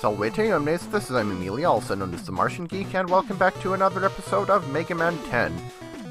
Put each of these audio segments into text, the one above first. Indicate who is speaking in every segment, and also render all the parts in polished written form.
Speaker 1: Salvete omnes, this is I'm Amelia, also known as TheMartianGeek, and welcome back to another episode of Mega Man 10.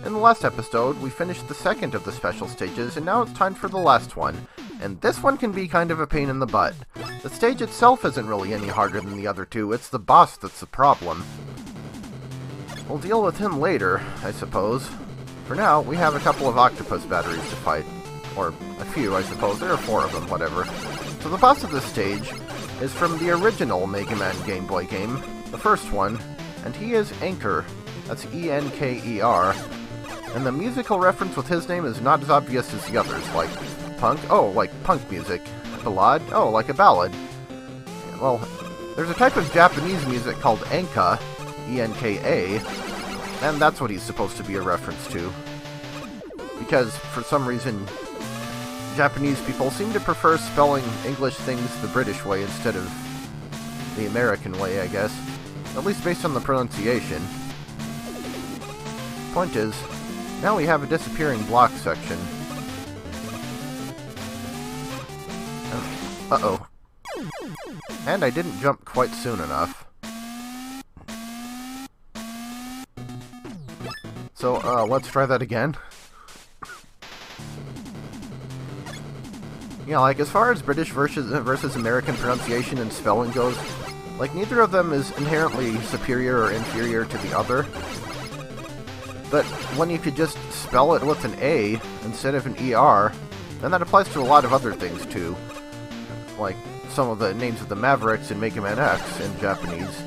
Speaker 1: In the last episode, we finished the second of the special stages, and now it's time for the last one. And this one can be kind of a pain in the butt. The stage itself isn't really any harder than the other two, it's the boss that's the problem. We'll deal with him later, I suppose. For now, we have a couple of octopus batteries to fight. Or a few, I suppose. There are 4 of them, whatever. So the boss of this stage is from the original Mega Man Game Boy game, the first one, and he is Enker. That's E-N-K-E-R. And the musical reference with his name is not as obvious as the others, like punk, oh, like punk music. Ballade, oh, like a ballad. Well, there's a type of Japanese music called Enka, E-N-K-A, and that's what he's supposed to be a reference to. Because, for some reason, Japanese people seem to prefer spelling English things the British way instead of the American way, I guess. At least based on the pronunciation. Point is, now we have a disappearing block section. Uh-oh. And I didn't jump quite soon enough. So, let's try that again. Yeah, like, as far as British versus American pronunciation and spelling goes, like, neither of them is inherently superior or inferior to the other. But when you could just spell it with an A instead of an ER, then that applies to a lot of other things, too. Like, some of the names of the Mavericks in Mega Man X in Japanese.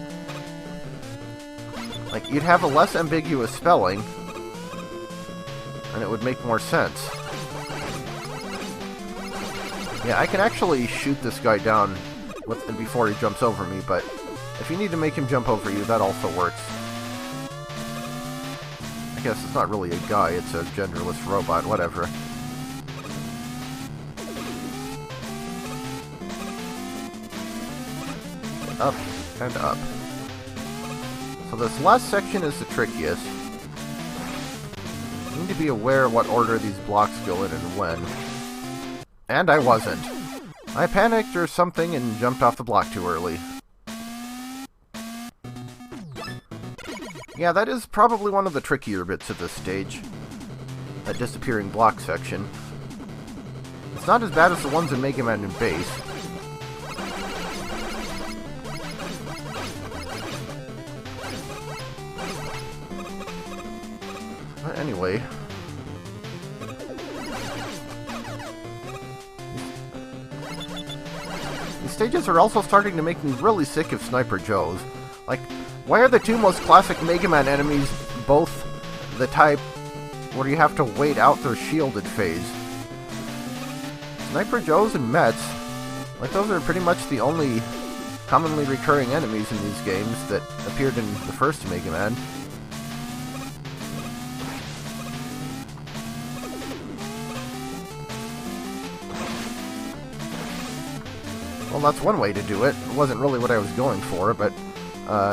Speaker 1: Like, you'd have a less ambiguous spelling, and it would make more sense. Yeah, I can actually shoot this guy down before he jumps over me, but if you need to make him jump over you, that also works. I guess it's not really a guy, it's a genderless robot, whatever. Up and up. So this last section is the trickiest. You need to be aware what order these blocks go in and when. And I wasn't. I panicked or something and jumped off the block too early. Yeah, that is probably one of the trickier bits of this stage. That disappearing block section. It's not as bad as the ones in Mega Man and Base. But anyway... These stages are also starting to make me really sick of Sniper Joes. Like, why are the two most classic Mega Man enemies both the type where you have to wait out their shielded phase? Sniper Joes and Mets, like those are pretty much the only commonly recurring enemies in these games that appeared in the first Mega Man. Well, that's one way to do it. It wasn't really what I was going for, but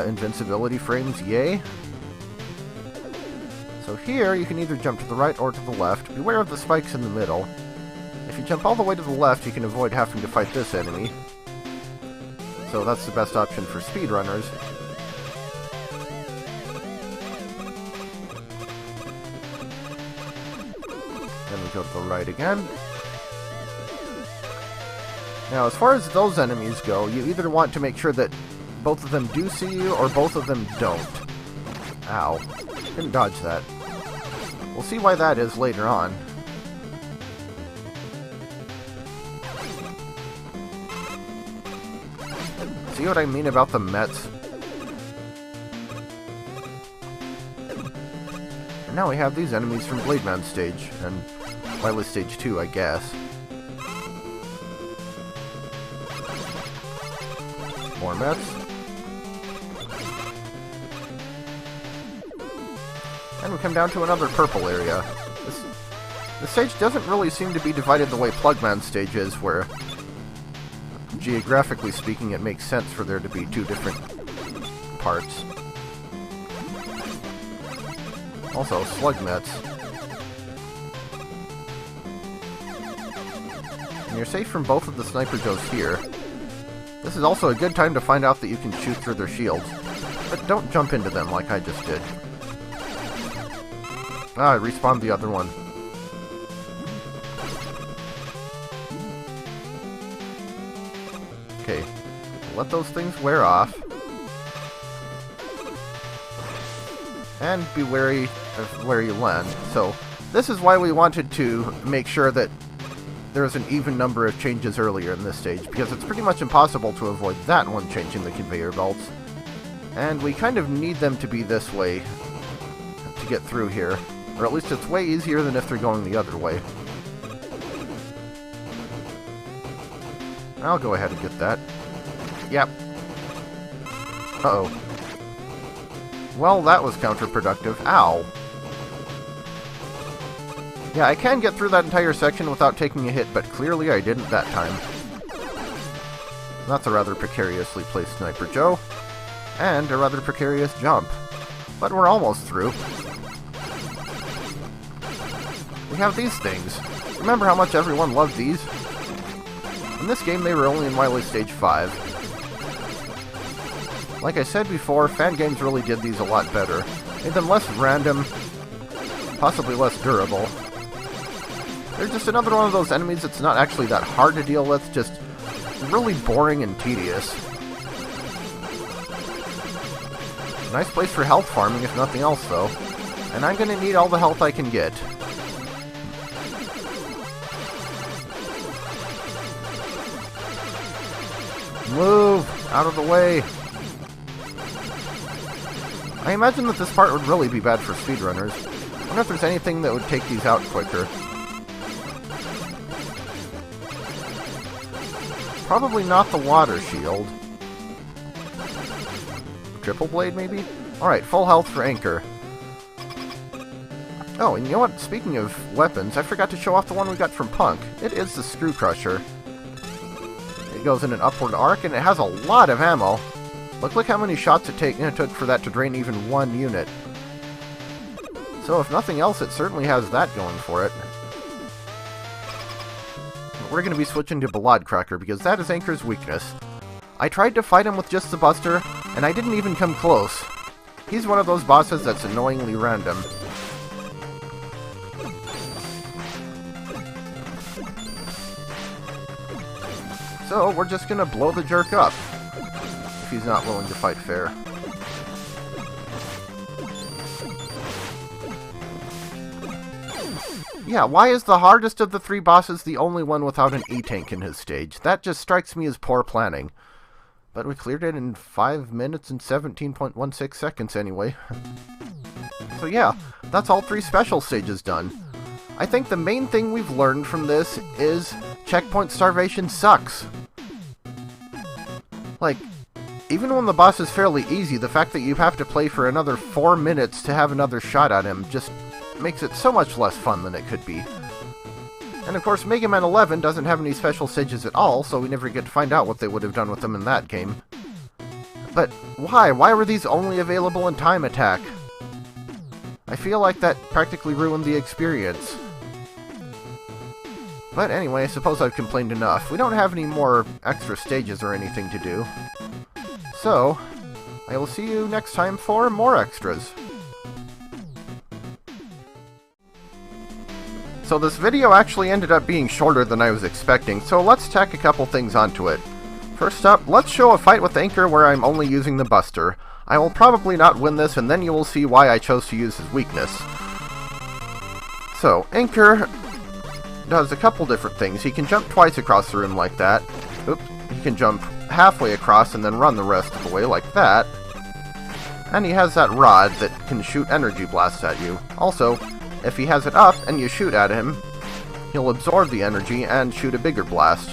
Speaker 1: invincibility frames, yay. So here, you can either jump to the right or to the left. Beware of the spikes in the middle. If you jump all the way to the left, you can avoid having to fight this enemy. So that's the best option for speedrunners. Then we go to the right again. Now, as far as those enemies go, you either want to make sure that both of them do see you, or both of them don't. Ow. Didn't dodge that. We'll see why that is later on. See what I mean about the Mets? And now we have these enemies from Blade Man stage, and Wily stage 2, I guess. More Mets. And we come down to another purple area. This stage doesn't really seem to be divided the way Plugman stage is, where, geographically speaking, it makes sense for there to be 2 different parts. Also, Slug Mets. And you're safe from both of the Sniper Joes here. This is also a good time to find out that you can shoot through their shields. But don't jump into them like I just did. Ah, I respawned the other one. Okay, let those things wear off. And be wary of where you land. So, this is why we wanted to make sure that there's an even number of changes earlier in this stage, because it's pretty much impossible to avoid that one changing the conveyor belts. And we kind of need them to be this way to get through here. Or at least it's way easier than if they're going the other way. I'll go ahead and get that. Yep. Uh-oh. Well, that was counterproductive. Ow. Yeah, I can get through that entire section without taking a hit, but clearly I didn't that time. That's a rather precariously placed Sniper Joe. And a rather precarious jump. But we're almost through. We have these things. Remember how much everyone loved these? In this game, they were only in Wily Stage 5. Like I said before, fan games really did these a lot better. Made them less random, possibly less durable. They're just another one of those enemies that's not actually that hard to deal with, just really boring and tedious. Nice place for health farming, if nothing else, though. And I'm gonna need all the health I can get. Move! Out of the way! I imagine that this part would really be bad for speedrunners. I wonder if there's anything that would take these out quicker. Probably not the water shield. Triple blade, maybe? Alright, full health for Enker. Oh, and you know what? Speaking of weapons, I forgot to show off the one we got from Punk. It is the Screw Crusher. It goes in an upward arc, and it has a lot of ammo. Look how many shots it took for that to drain even one unit. So if nothing else, it certainly has that going for it. But we're going to be switching to Ballade Cracker, because that is Enker's weakness. I tried to fight him with just the Buster, and I didn't even come close. He's one of those bosses that's annoyingly random. So we're just going to blow the jerk up. If he's not willing to fight fair. Yeah, why is the hardest of the three bosses the only one without an E-tank in his stage? That just strikes me as poor planning. But we cleared it in 5 minutes and 17.16 seconds anyway. So yeah, that's all 3 special stages done. I think the main thing we've learned from this is checkpoint starvation sucks. Like, even when the boss is fairly easy, the fact that you have to play for another 4 minutes to have another shot at him just makes it so much less fun than it could be. And of course, Mega Man 11 doesn't have any special stages at all, so we never get to find out what they would have done with them in that game. But why? Why were these only available in Time Attack? I feel like that practically ruined the experience. But anyway, I suppose I've complained enough. We don't have any more extra stages or anything to do. So, I will see you next time for more extras. So this video actually ended up being shorter than I was expecting, so let's tack a couple things onto it. First up, let's show a fight with Enker where I'm only using the Buster. I will probably not win this, and then you will see why I chose to use his weakness. So, Enker does a couple different things. He can jump twice across the room like that. Oops. He can jump halfway across and then run the rest of the way like that. And he has that rod that can shoot energy blasts at you. Also, if he has it up and you shoot at him, he'll absorb the energy and shoot a bigger blast.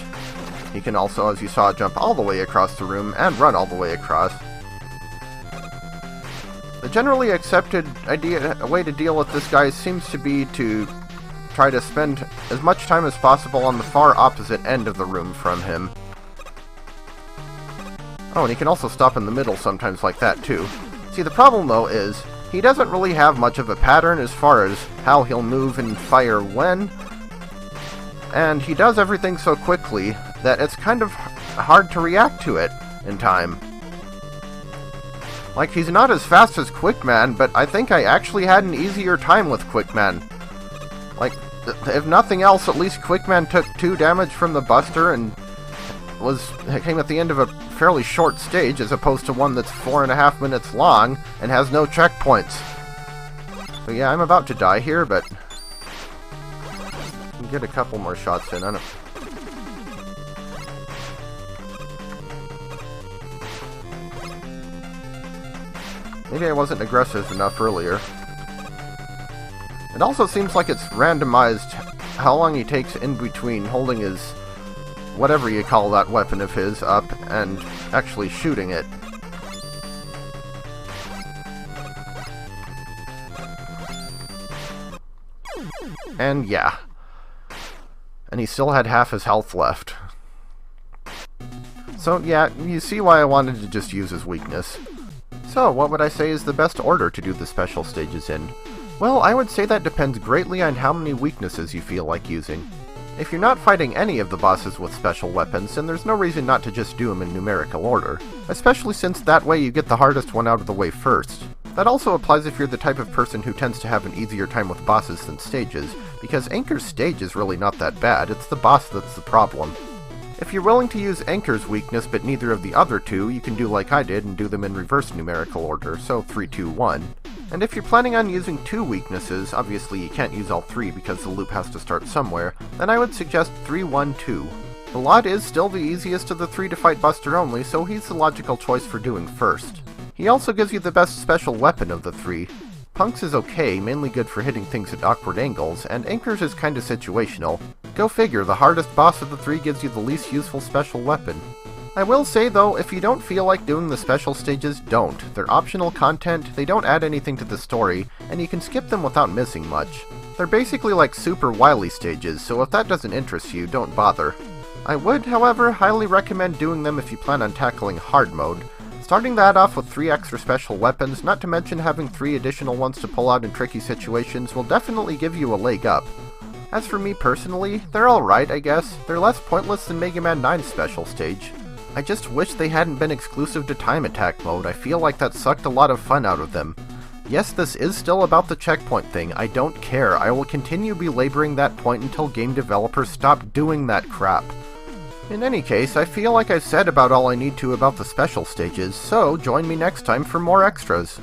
Speaker 1: He can also, as you saw, jump all the way across the room and run all the way across. The generally accepted way to deal with this guy seems to be to try to spend as much time as possible on the far opposite end of the room from him. Oh, and he can also stop in the middle sometimes like that too. See, the problem though is, he doesn't really have much of a pattern as far as how he'll move and fire when. And he does everything so quickly that it's kind of hard to react to it in time. Like, he's not as fast as Quickman, but I think I actually had an easier time with Quickman. Like, if nothing else, at least Quickman took 2 damage from the Buster and came at the end of a fairly short stage, as opposed to one that's 4.5 minutes long and has no checkpoints. So yeah, I'm about to die here, but I can get a couple more shots in on it. Maybe I wasn't aggressive enough earlier. It also seems like it's randomized how long he takes in between holding his, whatever you call that weapon of his, up and actually shooting it. And yeah. And he still had half his health left. So yeah, you see why I wanted to just use his weakness. So, what would I say is the best order to do the special stages in? Well, I would say that depends greatly on how many weaknesses you feel like using. If you're not fighting any of the bosses with special weapons, then there's no reason not to just do them in numerical order, especially since that way you get the hardest one out of the way first. That also applies if you're the type of person who tends to have an easier time with bosses than stages, because Enker's stage is really not that bad, it's the boss that's the problem. If you're willing to use Enker's weakness but neither of the other two, you can do like I did and do them in reverse numerical order, so 3, 2, 1. And if you're planning on using 2 weaknesses, obviously you can't use all 3 because the loop has to start somewhere, then I would suggest 3, 1, 2. Ballade is still the easiest of the 3 to fight Buster only, so he's the logical choice for doing first. He also gives you the best special weapon of the 3. Punk's is okay, mainly good for hitting things at awkward angles, and Enkers is kinda situational. Go figure, the hardest boss of the 3 gives you the least useful special weapon. I will say though, if you don't feel like doing the special stages, don't. They're optional content, they don't add anything to the story, and you can skip them without missing much. They're basically like super Wily stages, so if that doesn't interest you, don't bother. I would, however, highly recommend doing them if you plan on tackling hard mode. Starting that off with 3 extra special weapons, not to mention having 3 additional ones to pull out in tricky situations, will definitely give you a leg up. As for me personally, they're alright, I guess. They're less pointless than Mega Man 9's special stage. I just wish they hadn't been exclusive to time attack mode. I feel like that sucked a lot of fun out of them. Yes, this is still about the checkpoint thing. I don't care. I will continue belaboring that point until game developers stop doing that crap. In any case, I feel like I've said about all I need to about the special stages, so join me next time for more extras.